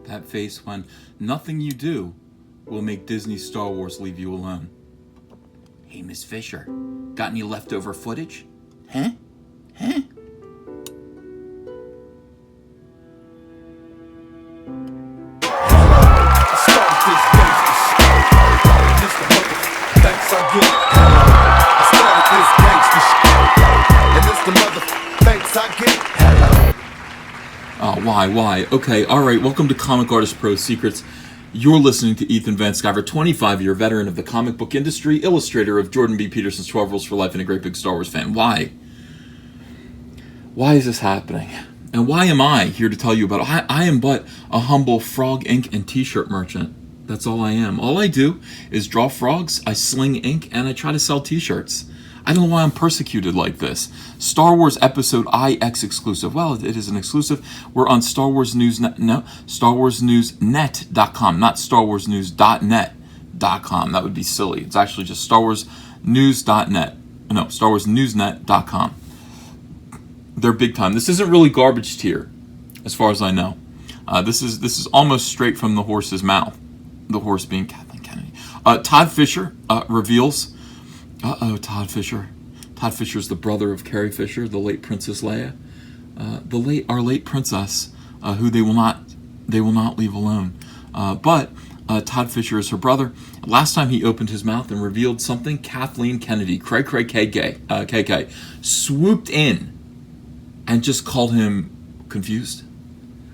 That face when nothing you do will make Disney Star Wars leave you alone. Hey, Miss Fisher, got any leftover footage? Huh? Huh? Why? Okay, alright, welcome to Comic Artist Pro Secrets. You're listening to Ethan Van Sciver, 25-year veteran of the comic book industry, illustrator of Jordan B. Peterson's 12 Rules for Life, and a great big Star Wars fan. Why? Why is this happening? And why am I here to tell you about it? I am but a humble frog ink and t-shirt merchant. That's all I am. All I do is draw frogs, I sling ink, and I try to sell t-shirts. I don't know why I'm persecuted like this. Star Wars Episode IX exclusive. Well, it is an exclusive. We're on Star Wars News Net, no, StarWarsNewsNet.com, not StarWarsNews.net.com. That would be silly. It's actually just StarWarsNews.net. No, StarWarsNewsNet.com. They're big time. This isn't really garbage tier, as far as I know. This is almost straight from the horse's mouth. The horse being Kathleen Kennedy. Todd Fisher reveals. Todd Fisher. Todd Fisher is the brother of Carrie Fisher, the late Princess Leia, our late princess, who they will not leave alone. But Todd Fisher is her brother. Last time he opened his mouth and revealed something, Kathleen Kennedy, KK, swooped in and just called him confused,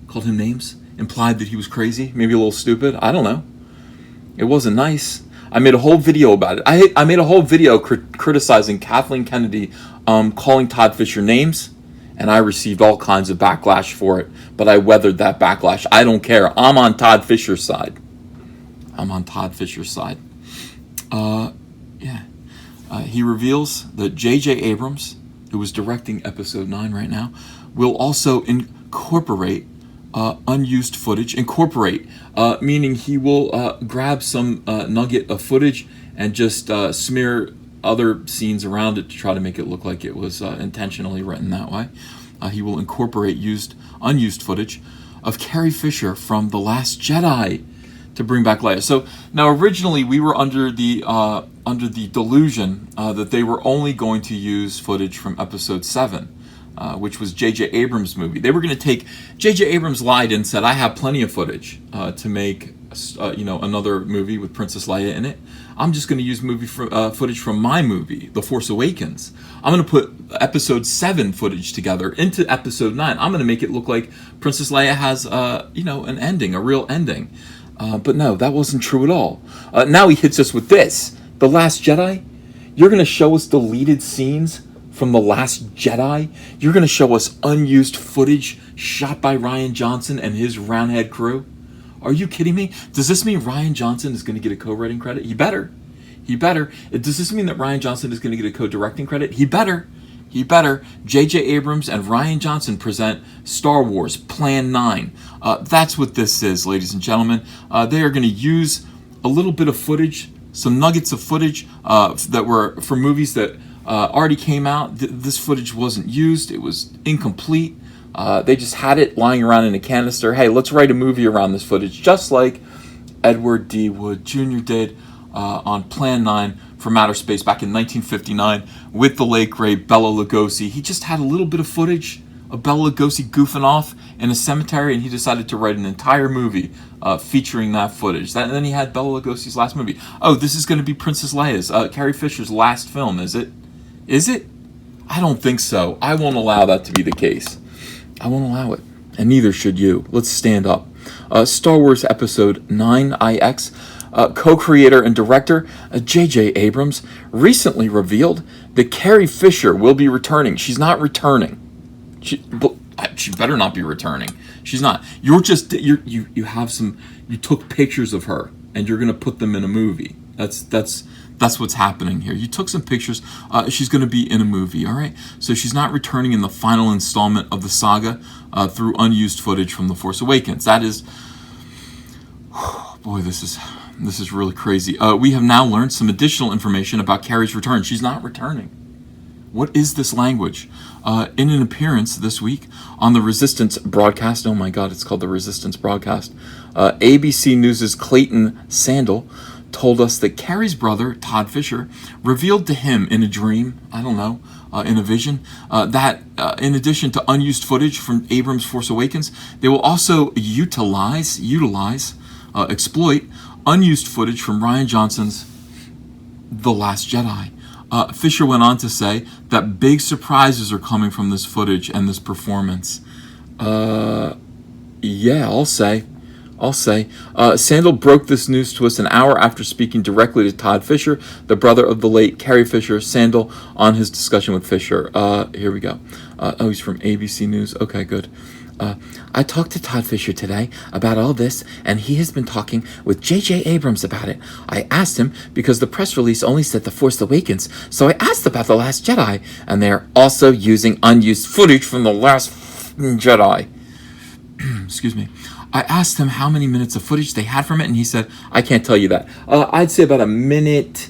called him names, implied that he was crazy, maybe a little stupid. I don't know. It wasn't nice. I made a whole video about it. I made a whole video criticizing Kathleen Kennedy calling Todd Fisher names, and I received all kinds of backlash for it, but I weathered that backlash. I don't care. I'm on Todd Fisher's side. He reveals that J.J. Abrams, who is directing Episode 9 right now, will also incorporate unused footage. Meaning he will grab some nugget of footage and just smear other scenes around it to try to make it look like it was intentionally written that way. He will incorporate unused footage of Carrie Fisher from The Last Jedi to bring back Leia. So now originally we were under the delusion that they were only going to use footage from Episode 7. Which was J.J. Abrams' movie. They were going to take... J.J. Abrams lied and said, I have plenty of footage to make another movie with Princess Leia in it. I'm just going to use footage from my movie, The Force Awakens. I'm going to put Episode 7 footage together into Episode 9. I'm going to make it look like Princess Leia has an ending, a real ending. But no, that wasn't true at all. Now he hits us with this. The Last Jedi? You're going to show us deleted scenes from The Last Jedi? You're going to show us unused footage shot by Rian Johnson and his Roundhead crew? Are you kidding me? Does this mean Rian Johnson is going to get a co-writing credit? He better. Does this mean that Rian Johnson is going to get a co-directing credit? He better. J.J. Abrams and Rian Johnson present Star Wars Plan 9. That's what this is, ladies and gentlemen. They are going to use a little bit of footage, some nuggets of footage that were from movies that already came out. This footage wasn't used. It was incomplete. They just had it lying around in a canister. Hey, let's write a movie around this footage, just like Edward D. Wood Jr. did on Plan 9 from Outer Space back in 1959 with the late great Bela Lugosi. He just had a little bit of footage of Bela Lugosi goofing off in a cemetery, and he decided to write an entire movie featuring that footage. And then he had Bela Lugosi's last movie. Oh, this is going to be Princess Leia's, Carrie Fisher's last film, is it? Is it? I don't think so. I won't allow that to be the case. I won't allow it. And neither should you. Let's stand up. Star Wars Episode 9 IX, co-creator and director J.J. Abrams recently revealed that Carrie Fisher will be returning. She's not returning. She better not be returning. She's not. You took pictures of her and you're going to put them in a movie. That's what's happening here. You took some pictures. She's going to be in a movie, all right? So she's not returning in the final installment of the saga through unused footage from The Force Awakens. That is... Boy, this is really crazy. We have now learned some additional information about Carrie's return. She's not returning. What is this language? in an appearance this week on the Resistance broadcast. Oh my God, it's called the Resistance broadcast. ABC News' Clayton Sandel told us that Carrie's brother, Todd Fisher, revealed to him in a dream, I don't know, in a vision, that in addition to unused footage from Abrams' Force Awakens, they will also exploit unused footage from Rian Johnson's The Last Jedi. Fisher went on to say that big surprises are coming from this footage and this performance. Yeah, I'll say. Sandel broke this news to us an hour after speaking directly to Todd Fisher, the brother of the late Carrie Fisher. Sandel on his discussion with Fisher. Here we go. He's from ABC News. Okay, good. I talked to Todd Fisher today about all this, and he has been talking with J.J. Abrams about it. I asked him because the press release only said The Force Awakens, so I asked about The Last Jedi, and they're also using unused footage from The Last Jedi. Excuse me. I asked him how many minutes of footage they had from it, and he said, I can't tell you that. I'd say about 1 minute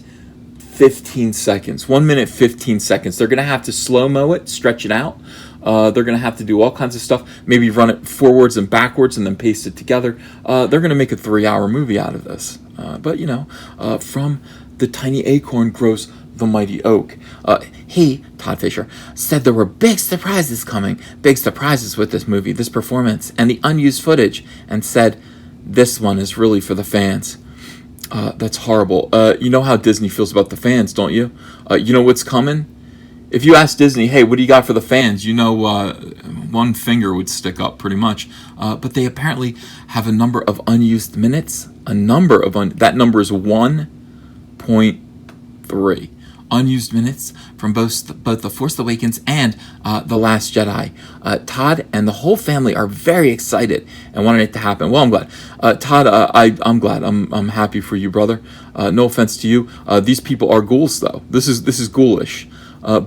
15 seconds. 1 minute 15 seconds. They're going to have to slow-mo it, stretch it out. They're going to have to do all kinds of stuff, maybe run it forwards and backwards and then paste it together. They're going to make a 3-hour movie out of this. But, from the tiny acorn grows the mighty oak. He, Todd Fisher, said there were big surprises coming, big surprises with this movie, this performance, and the unused footage, and said, this one is really for the fans. That's horrible. You know how Disney feels about the fans, don't you? You know what's coming? If you ask Disney, hey, what do you got for the fans? One finger would stick up pretty much. But they apparently have a number of unused minutes. That number is 1.3. Unused minutes from both The Force Awakens and The Last Jedi. Todd and the whole family are very excited and wanted it to happen. Well, I'm glad. Todd, I'm glad. I'm happy for you, brother. No offense to you. These people are ghouls, though. This is ghoulish.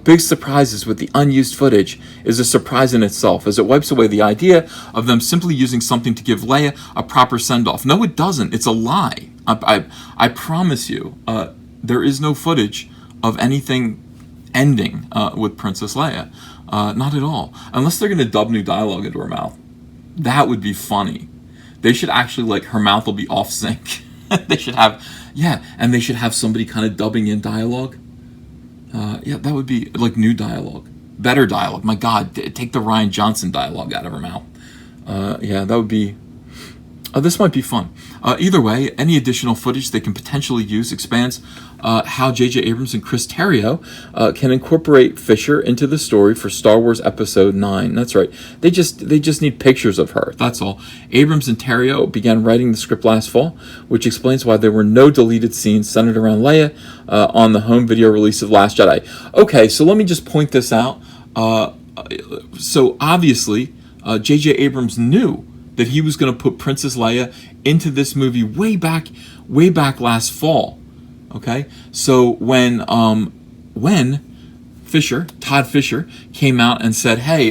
Big surprises with the unused footage is a surprise in itself, as it wipes away the idea of them simply using something to give Leia a proper send-off. No, it doesn't. It's a lie. I promise you, there is no footage of anything ending with Princess Leia. Not at all. Unless they're going to dub new dialogue into her mouth. That would be funny. They should actually, her mouth will be off sync. They should have somebody kind of dubbing in dialogue. That would be new dialogue. Better dialogue. My God, take the Rian Johnson dialogue out of her mouth. That would be... this might be fun. Either way, any additional footage they can potentially use expands how J.J. Abrams and Chris Terrio can incorporate Fisher into the story for Star Wars Episode 9. That's right. They just need pictures of her. That's all. Abrams and Terrio began writing the script last fall, which explains why there were no deleted scenes centered around Leia on the home video release of Last Jedi. Okay, so let me just point this out. So obviously, J.J. Abrams knew that he was going to put Princess Leia into this movie way back last fall. Okay, so when Todd Fisher came out and said, "Hey,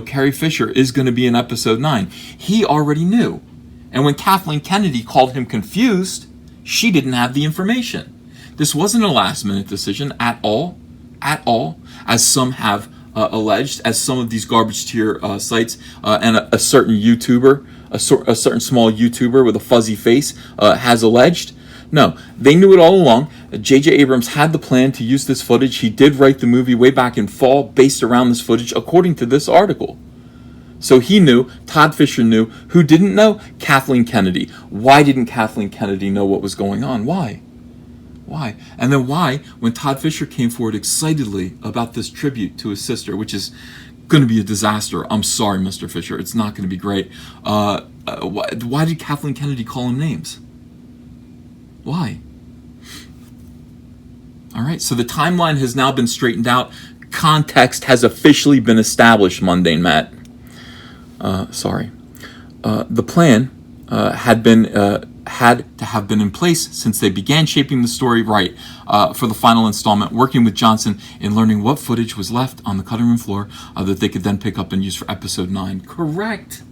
Carrie Fisher is going to be in Episode 9," he already knew. And when Kathleen Kennedy called him confused, she didn't have the information. This wasn't a last-minute decision at all, as some have alleged, as some of these garbage tier sites and a certain YouTuber, a certain small YouTuber with a fuzzy face has alleged. No, they knew it all along. J.J. Abrams had the plan to use this footage. He did write the movie way back in fall based around this footage, according to this article. So he knew, Todd Fisher knew. Who didn't know? Kathleen Kennedy. Why didn't Kathleen Kennedy know what was going on? Why? And then why, when Todd Fisher came forward excitedly about this tribute to his sister, which is going to be a disaster. I'm sorry, Mr. Fisher. It's not going to be great. Why did Kathleen Kennedy call him names? Why? All right, so the timeline has now been straightened out. Context has officially been established, Mundane Matt. The plan had to have been in place since they began shaping the story for the final installment, working with Johnson in learning what footage was left on the cutting room floor that they could then pick up and use for Episode 9. Correct.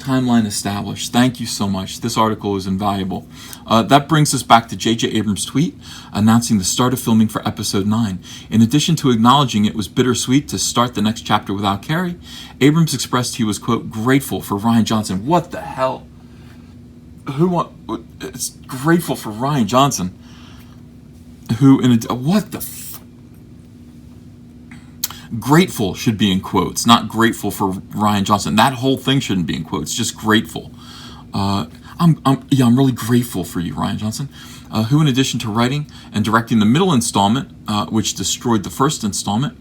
timeline established. Thank you so much. This article is invaluable. That brings us back to J.J. Abrams' tweet announcing the start of filming for Episode 9. In addition to acknowledging it was bittersweet to start the next chapter without Carrie, Abrams expressed he was, quote, grateful for Rian Johnson. What the hell? It's grateful for Rian Johnson. Grateful should be in quotes, not grateful for Rian Johnson. That whole thing shouldn't be in quotes, just grateful. I'm really grateful for you, Rian Johnson, who in addition to writing and directing the middle installment, which destroyed the first installment,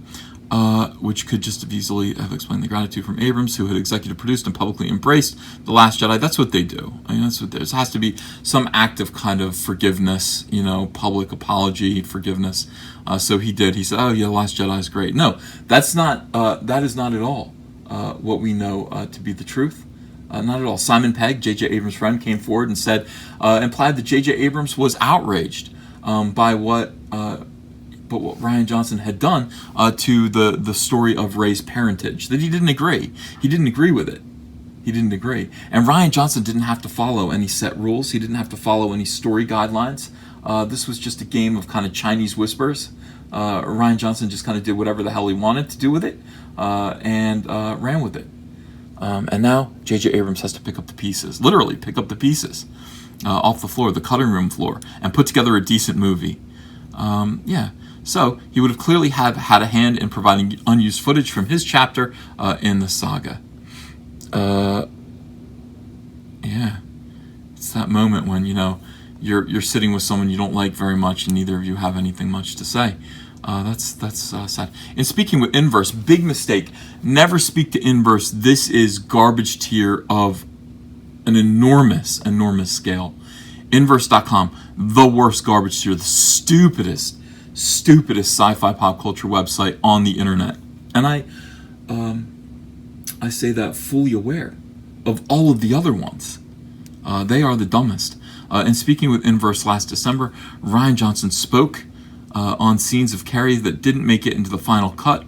which could just have easily have explained the gratitude from Abrams, who had executive produced and publicly embraced The Last Jedi. That's what they do. I mean, that's what there has to be some act of kind of forgiveness, public apology, forgiveness. So he did. He said, "Oh yeah, The Last Jedi is great." No, that's not. That is not at all what we know to be the truth. Not at all. Simon Pegg, J.J. Abrams' friend, came forward and said, implied that J.J. Abrams was outraged by what Rian Johnson had done to the story of Rey's parentage. That he didn't agree. He didn't agree with it. He didn't agree. And Rian Johnson didn't have to follow any set rules. He didn't have to follow any story guidelines. This was just a game of kind of Chinese whispers. Rian Johnson just kind of did whatever the hell he wanted to do with it and ran with it. And now J.J. Abrams has to pick up the pieces, literally pick up the pieces off the floor, the cutting room floor, and put together a decent movie. So he would have clearly had a hand in providing unused footage from his chapter in the saga. It's that moment when, you're sitting with someone you don't like very much and neither of you have anything much to say. That's sad. And speaking with Inverse, big mistake. Never speak to Inverse. This is garbage tier of an enormous scale. Inverse.com, the worst garbage tier, the stupidest sci-fi pop culture website on the internet. And I say that fully aware of all of the other ones. They are the dumbest. And speaking with Inverse last December, Rian Johnson spoke on scenes of Carrie that didn't make it into the final cut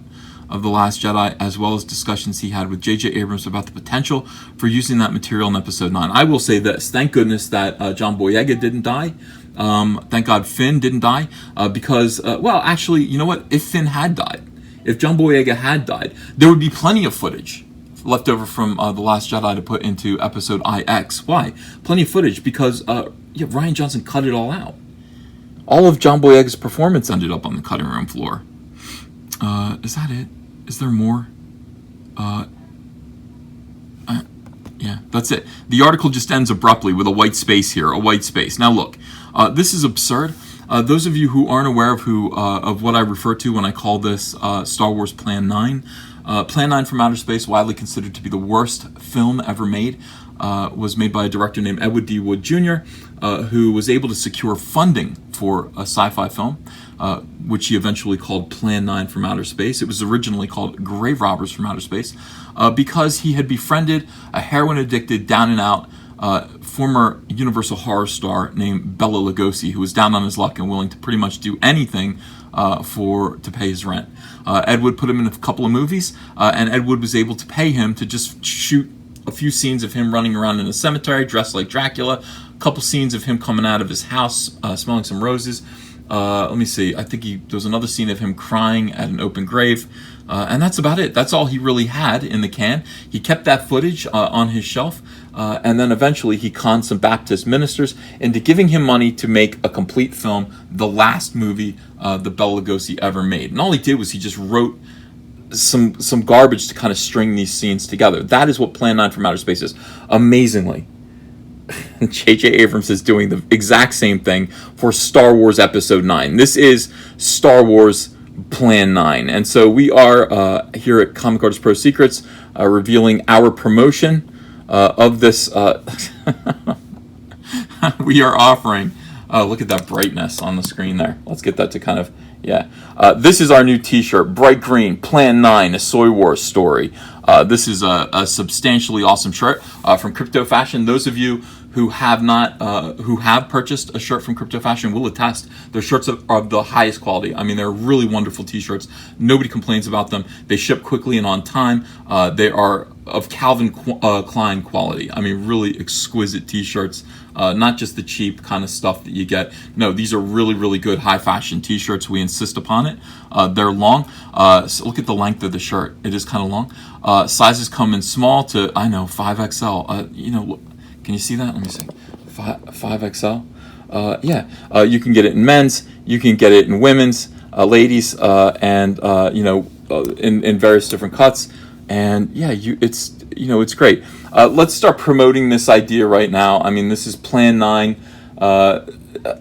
of The Last Jedi, as well as discussions he had with J.J. Abrams about the potential for using that material in Episode 9. I will say this, thank goodness that John Boyega didn't die. Thank God Finn didn't die, because, actually, you know what? If Finn had died, if John Boyega had died, there would be plenty of footage left over from The Last Jedi to put into Episode IX. Why? Plenty of footage, because Rian Johnson cut it all out. All of John Boyega's performance ended up on the cutting room floor. Is that it? Is there more? That's it. The article just ends abruptly with a white space here, a white space. Now look, this is absurd. Those of you who aren't aware of what I refer to when I call this Star Wars Plan 9, Plan 9 from Outer Space, widely considered to be the worst film ever made, was made by a director named Ed Wood Jr., who was able to secure funding for a sci-fi film, which he eventually called Plan 9 from Outer Space. It was originally called Grave Robbers from Outer Space, because he had befriended a heroin-addicted, down-and-out former Universal horror star named Bela Lugosi, who was down on his luck and willing to pretty much do anything to pay his rent. Ed Wood put him in a couple of movies, and Ed Wood was able to pay him to just shoot a few scenes of him running around in a cemetery dressed like Dracula, a couple scenes of him coming out of his house smelling some roses. Let me see, I think there was another scene of him crying at an open grave, and that's about it. That's all he really had in the can. He kept that footage on his shelf, and then eventually he conned some Baptist ministers into giving him money to make a complete film, the last movie that Bela Lugosi ever made. And all he did was he just wrote some garbage to kind of string these scenes together. That is what Plan 9 from Outer Space is. Amazingly, J.J. Abrams is doing the exact same thing for Star Wars Episode 9. This is Star Wars Plan 9. And so we are here at Comic Artist Pro Secrets revealing our promotion of this. We are offering, look at that brightness on the screen there. Let's get that to kind of, this is our new t-shirt, bright green, Plan 9, a Soy Wars story. This is a substantially awesome shirt from Crypto Fashion. Those of you who have purchased a shirt from Crypto Fashion will attest. Their shirts are of the highest quality. I mean, they're really wonderful t-shirts. Nobody complains about them. They ship quickly and on time. They are of Calvin Klein quality. I mean, really exquisite t-shirts, not just the cheap kind of stuff that you get. No, these are really, really good high fashion t-shirts. We insist upon it. They're long. So look at the length of the shirt. It is kind of long. Sizes come in small to, I know, 5XL. You know, can you see that? Let me see. 5XL. Yeah, you can get it in men's. You can get it in women's, ladies, and you know, in various different cuts. And yeah, it's great. Let's start promoting this idea right now. I mean, this is Plan 9.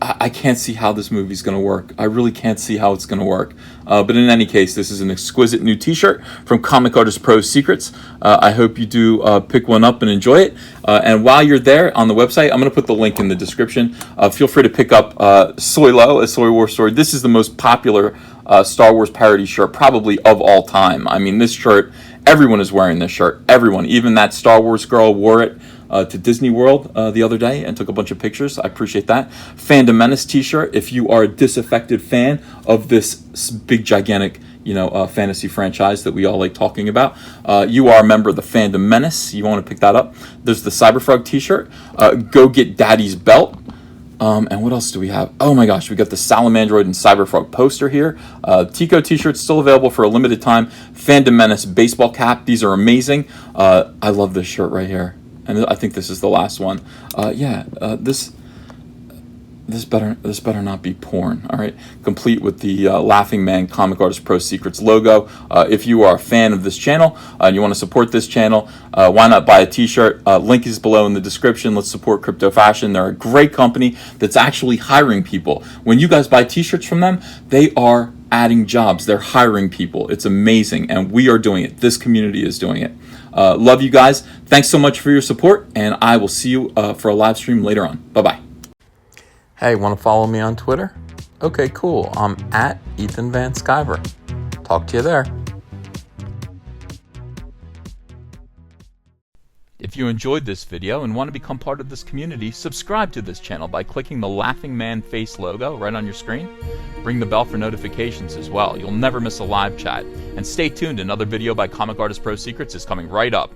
I can't see how this movie's going to work. I really can't see how it's going to work. But in any case, this is an exquisite new t-shirt from Comic Artist Pro Secrets. I hope you do pick one up and enjoy it. And while you're there on the website, I'm going to put the link in the description. Feel free to pick up Solo, a Soy War story. This is the most popular Star Wars parody shirt probably of all time. I mean, this shirt, everyone is wearing this shirt. Everyone, even that Star Wars girl wore it to Disney World the other day and took a bunch of pictures. I appreciate that. Fandom Menace t-shirt. If you are a disaffected fan of this big, gigantic, fantasy franchise that we all like talking about, you are a member of the Fandom Menace. You want to pick that up. There's the Cyberfrog t-shirt. Go get Daddy's belt. And what else do we have? Oh my gosh, we got the Salamandroid and Cyberfrog poster here. Tico t-shirts still available for a limited time. Fandom Menace baseball cap. These are amazing. I love this shirt right here. And I think this is the last one. This better not be porn. All right, complete with the Laughing Man Comic Artist Pro Secrets logo. If you are a fan of this channel and you want to support this channel, why not buy a t-shirt? Link is below in the description. Let's support Crypto Fashion. They're a great company that's actually hiring people. When you guys buy t-shirts from them, they are adding jobs. They're hiring people. It's amazing, and we are doing it. This community is doing it. Love you guys. Thanks so much for your support, and I will see you for a live stream later on. Bye-bye. Hey, want to follow me on Twitter? Okay, cool. I'm at Ethan Van Sciver. Talk to you there. If you enjoyed this video and want to become part of this community, subscribe to this channel by clicking the Laughing Man face logo right on your screen. Ring the bell for notifications as well. You'll never miss a live chat. And stay tuned, another video by Comic Artist Pro Secrets is coming right up.